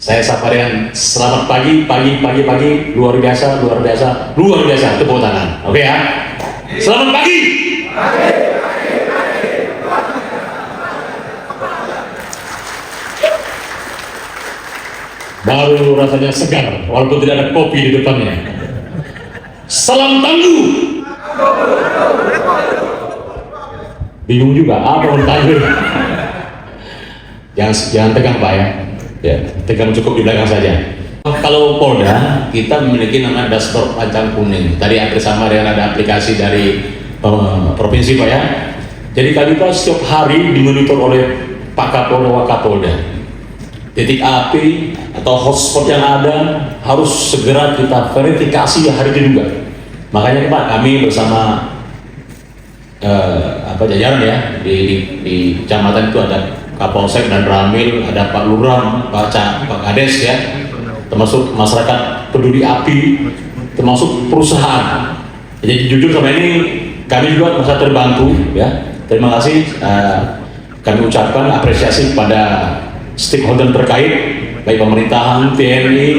Saya Saparian, selamat pagi, luar biasa, tepuk tangan. Oke ya? Selamat pagi. Baru rasanya segar, walaupun tidak ada kopi di depannya. Salam tangguh. Bingung juga, apa yang tangguh? Jangan tegang Pak ya. Ya, tegang cukup di belakang saja. Kalau Polda, kita memiliki namanya dashboard Pancang Kuning. Tadi bersama dengan ada aplikasi dari provinsi Pak ya. Jadi kami Pak setiap hari dimonitor oleh Pak Kapolda, Wakapolda. Titik api atau hotspot yang ada harus segera kita verifikasi hari ini juga. Makanya Pak, kami bersama jajaran ya di kecamatan itu ada Kapolsek dan Ramil, ada Pak Lurah, Pak Kades ya, termasuk masyarakat peduli api, termasuk perusahaan. Jadi jujur sama ini kami juga merasa terbantu ya. Terima kasih kami ucapkan apresiasi kepada stakeholder terkait, baik pemerintahan, TNI,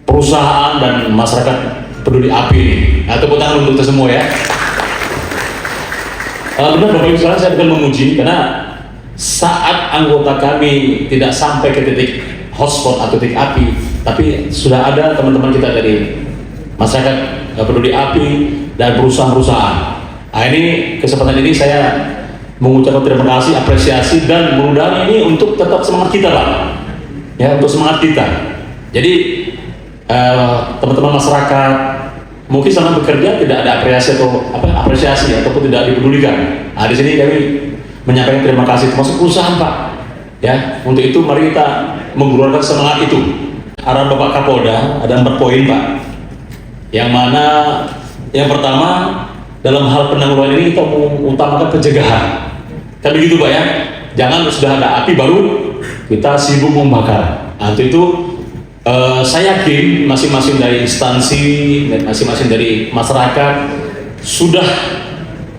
perusahaan dan masyarakat peduli api. Nah, tepuk tangan untuk kita semua ya. Benar Bapak Ibu sekalian, saya bukan memuji karena saat anggota kami tidak sampai ke titik hotspot atau titik api, tapi sudah ada teman-teman kita dari masyarakat peduli api dan perusahaan-perusahaan. Nah, ini kesempatan ini saya mengucapkan terima kasih, apresiasi, dan mudah-mudahan ini untuk tetap semangat kita Pak ya, untuk semangat kita. Jadi teman-teman masyarakat mungkin selama bekerja tidak ada apresiasi ataupun tidak dipedulikan. Nah, di sini kami menyampaikan terima kasih termasuk perusahaan Pak ya. Untuk itu mari kita menggelorakan semangat itu. Arahan Bapak Kapolda ada 4 poin Pak, yang mana yang pertama dalam hal penanggulangan ini kita mengutamakan pencegahan. Kan begitu Pak ya, jangan sudah ada api baru kita sibuk membakar. Nah, itu saya yakin masing-masing dari instansi, masing-masing dari masyarakat sudah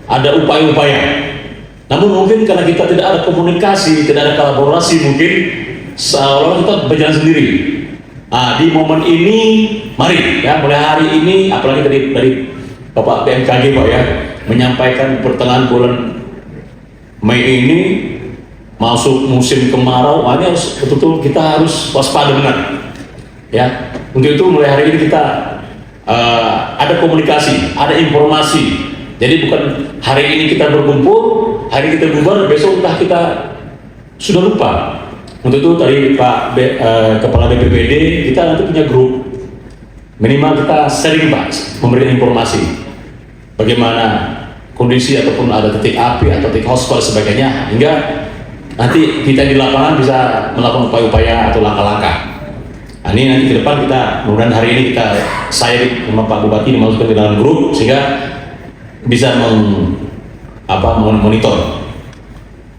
ada upaya-upaya. Namun mungkin karena kita tidak ada komunikasi, tidak ada kolaborasi, mungkin seolah kita berjalan sendiri. Nah, di momen ini, mari ya, mulai hari ini, apalagi dari Bapak BMKG Pak ya, menyampaikan pertengahan bulan Mei ini masuk musim kemarau. Ini harus betul-betul kita harus waspada benar. Ya, untuk itu mulai hari ini kita ada komunikasi, ada informasi. Jadi bukan hari ini kita berkumpul, hari kita bubar, besok entah kita sudah lupa. Untuk itu tadi Pak Kepala BPBD, kita nanti punya grup, minimal kita sering Pak memberikan informasi bagaimana kondisi ataupun ada titik api atau titik hotspot sebagainya, hingga nanti kita di lapangan bisa melakukan upaya-upaya atau langkah-langkah. Nah, ini nanti ke depan kita, mudah-mudahan hari ini saya sama Pak Bupati dimasukkan ke dalam grup sehingga bisa memonitor.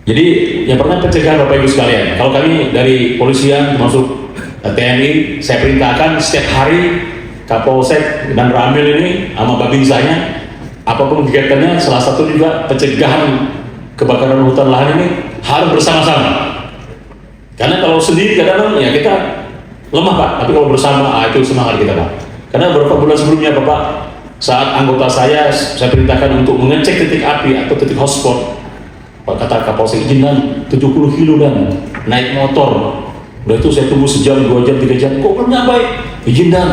Jadi yang pertama pencegahan Bapak Ibu sekalian. Kalau kami dari polisian termasuk TNI, saya perintahkan setiap hari Kapolsek dan Ramil ini sama babinsanya, apapun kegiatannya, salah satu juga pencegahan kebakaran hutan lahan ini harus bersama-sama. Karena kalau sendiri kadang-kadang ya kita lemah Pak, tapi kalau bersama itu semangat kita Pak. Karena beberapa bulan sebelumnya Bapak, saat anggota saya perintahkan untuk mengecek titik api atau titik hotspot, Pak kata Kapolsek izin dan 70 kilo dan naik motor. Udah itu saya tunggu sejam, 2 jam, 3 jam, kok belum nyampe? Izin dan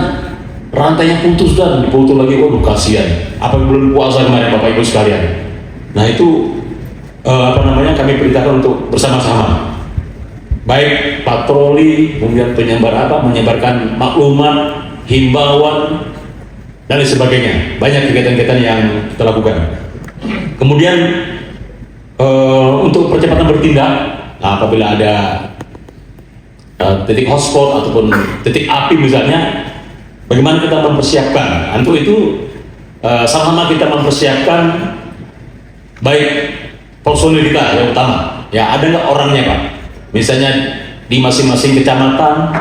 rantainya putus dan dipotong lagi. Waduh kasihan. Apa bulan puasa kemarin Bapak Ibu sekalian. Nah itu kami perintahkan untuk bersama-sama, baik patroli, kemudian menyebarkan maklumat, himbauan dan sebagainya. Banyak kegiatan-kegiatan yang kita lakukan. Kemudian untuk percepatan bertindak, nah, apabila ada titik hotspot ataupun titik api misalnya, bagaimana kita mempersiapkan. Untuk itu sama-sama kita mempersiapkan baik personil kita yang utama. Ya, ada nggak orangnya Pak? Misalnya di masing-masing kecamatan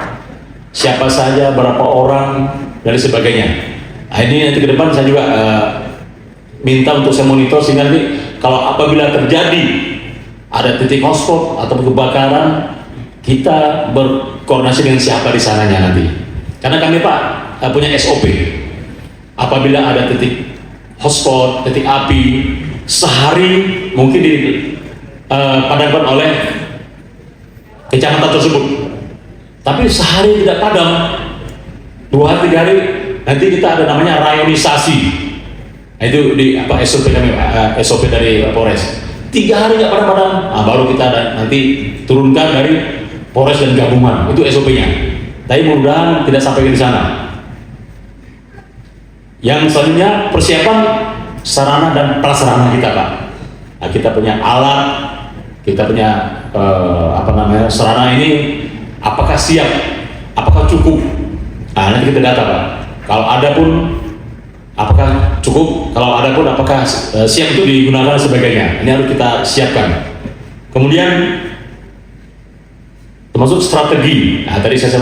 siapa saja, berapa orang dan sebagainya. Nah, ini nanti ke depan saya juga minta untuk saya monitor sehingga nanti kalau apabila terjadi ada titik hotspot atau kebakaran, kita koordinasi dengan siapa di sananya nanti. Karena kami Pak punya SOP. Apabila ada titik hotspot, titik api, sehari mungkin dipadamkan oleh kecamatan tersebut. Tapi sehari tidak padam, 2 hari 3 hari nanti kita ada namanya rayonisasi. Itu di SOP kami, SOP dari Polres. 3 hari nggak padam-padam, baru kita nanti turunkan dari Polres dan gabungan. Itu SOP-nya. Tapi mudah-mudahan tidak sampai ke sana. Yang selanjutnya persiapan sarana dan prasarana kita Pak. Nah, kita punya alat, kita punya sarana ini apakah siap, apakah cukup. Nah, nanti kita data Pak. Kalau ada pun apakah cukup, kalau ada pun apakah siap untuk digunakan sebagainya. Ini harus kita siapkan. Kemudian termasuk strategi. Nah, tadi saya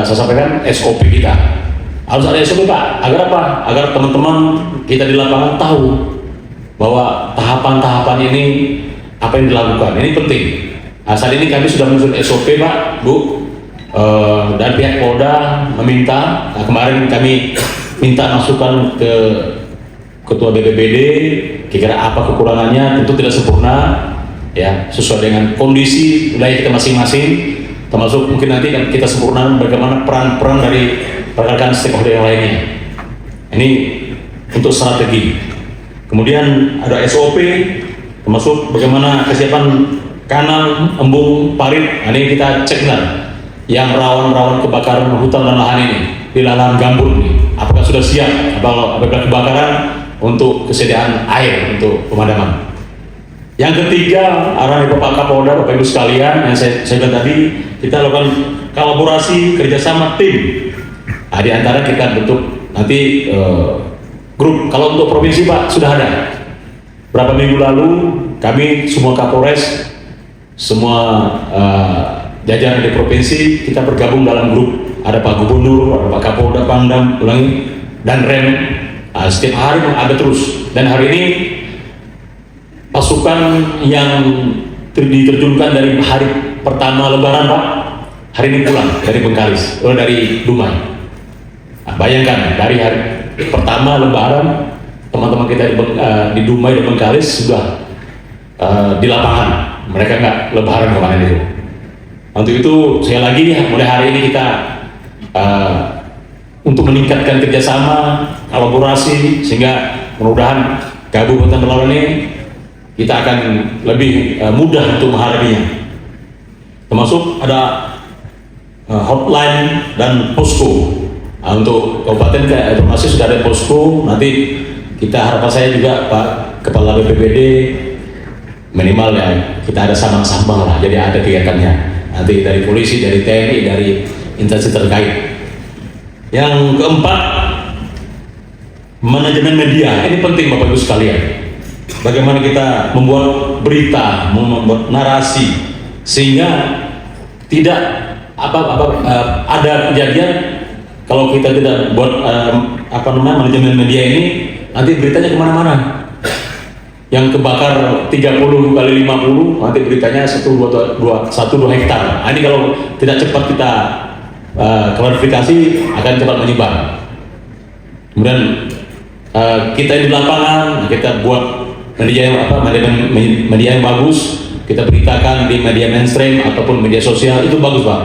sampaikan SOP kita. Harus ada SOP Pak, agar apa? Agar teman-teman kita di lapangan tahu bahwa tahapan-tahapan ini apa yang dilakukan. Ini penting. Nah, saat ini kami sudah menyusun SOP Pak, Bu, dan pihak Polda meminta. Nah, kemarin kami minta masukan ke Ketua BPBD, kira-kira apa kekurangannya, tentu tidak sempurna, ya, sesuai dengan kondisi wilayah kita masing-masing. Termasuk mungkin nanti kita sempurnakan bagaimana peran-peran dari rekan-rekan stakeholder yang lainnya. Ini untuk strategi. Kemudian ada SOP, termasuk bagaimana kesiapan kanal, embung, parit. Ini kita cek yang rawan-rawan kebakaran hutan dan lahan ini, di lahan gambut ini, apakah sudah siap apabila kebakaran untuk kesediaan air untuk pemadaman. Yang ketiga, arahan dari Bapak Kapolda, Bapak Ibu sekalian, yang saya bilang tadi, kita lakukan kolaborasi, kerjasama tim. Nah, di antara kita bentuk nanti grup. Kalau untuk provinsi Pak, sudah ada. Berapa minggu lalu, kami semua Kapolres, semua jajaran di provinsi, kita bergabung dalam grup. Ada Pak Gubernur, ada Pak Kapolda, Pangdam, dan Rem. Nah, setiap hari ada terus. Dan hari ini pasukan yang diterjunkan dari hari pertama Lebaran Pak, hari ini pulang dari Bengkalis, dari Dumai. Nah, bayangkan dari hari pertama Lebaran teman-teman kita di Dumai dan Bengkalis sudah di lapangan, mereka nggak Lebaran kemarin itu. Untuk itu sekali lagi mulai hari ini kita untuk meningkatkan kerjasama, kolaborasi, sehingga mudah-mudahan Kabupaten Pelalawan ini kita akan lebih mudah untuk menghadapinya. Termasuk ada hotline dan posko. Nah, untuk Kabupaten informasi sudah ada posko. Nanti kita harapan saya juga Pak Kepala BPBD minimal ya kita ada sambang-sambang lah. Jadi ada kegiatannya. Nanti dari polisi, dari TNI, dari instansi terkait. Yang keempat, manajemen media. Ini penting Bapak Ibu sekalian. Bagaimana kita membuat berita, membuat narasi sehingga tidak ada kejadian kalau kita tidak buat manajemen media ini, nanti beritanya kemana-mana. Yang kebakar 30 kali 50, nanti beritanya 1-2 hektar. Nah, ini kalau tidak cepat kita klarifikasi akan cepat menyebar. Kemudian kita di lapangan, kita buat media yang bagus, kita beritakan di media mainstream ataupun media sosial, itu bagus Pak.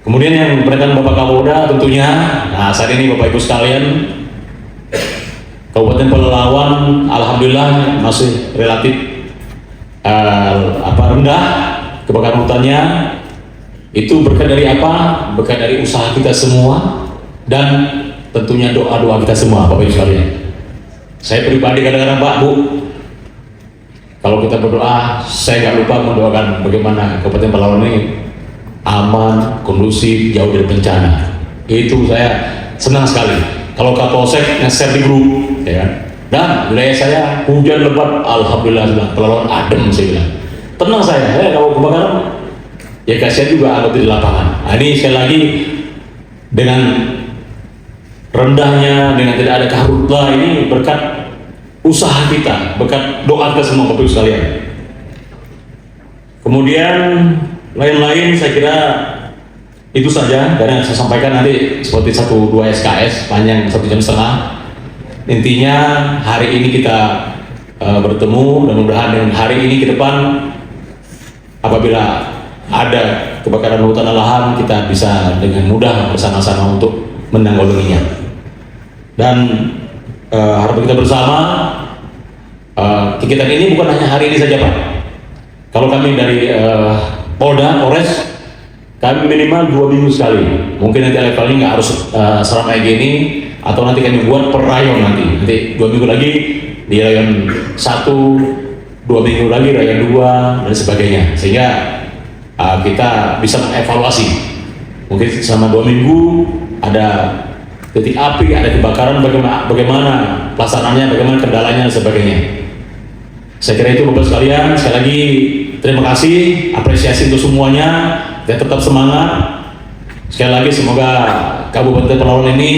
Kemudian yang berkaitan Bapak Kapolda tentunya, nah saat ini Bapak Ibu sekalian, Kabupaten Pelalawan alhamdulillah masih relatif rendah kebakaran hutannya. Itu berkat dari apa? Berkat dari usaha kita semua dan tentunya doa-doa kita semua Bapak Ibu sekalian. Saya pribadi kadang-kadang Pak, Bu, kalau kita berdoa, saya nggak lupa mendoakan bagaimana Kabupaten Pelalawan ini aman, kondusif, jauh dari bencana. Itu saya senang sekali. Kalau Kapolsek nge-share di grup, ya kan? Dan wilayah saya hujan lebat, alhamdulillah Pelalawan adem, saya bilang. Tenang saya kalau kebakaran, ya kasihan juga anggota di lapangan. Nah, ini sekali lagi dengan rendahnya, dengan tidak ada karhutlah, ini berkat usaha kita, berkat doa kita semua Bapak Ibu sekalian. Kemudian lain-lain saya kira Itu saja dari yang saya sampaikan, nanti seperti 1-2 SKS panjang 1,5 jam. Intinya hari ini kita bertemu, dan mudah-mudahan dengan hari ini ke depan apabila ada kebakaran hutan dan lahan, kita bisa dengan mudah bersama-sama untuk menanggulanginya. Dan harapan kita bersama, kegiatan ini bukan hanya hari ini saja Pak. Kalau kami dari Polda, Polres, kami minimal 2 minggu sekali. Mungkin nanti levelnya nggak harus seramai gini, atau nanti kami buat per rayon nanti 2 minggu lagi di rayon 1, 2 minggu lagi rayon 2, dan sebagainya, sehingga kita bisa mengevaluasi. Mungkin selama 2 minggu ada titik api, ada kebakaran, bagaimana pelaksanaannya, bagaimana kendalanya, dan sebagainya. Saya kira itu Bapak sekalian. Sekali lagi terima kasih, apresiasi untuk semuanya, dan tetap semangat. Sekali lagi semoga Kabupaten Pelauran ini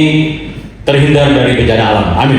terhindar dari bencana alam. Amin.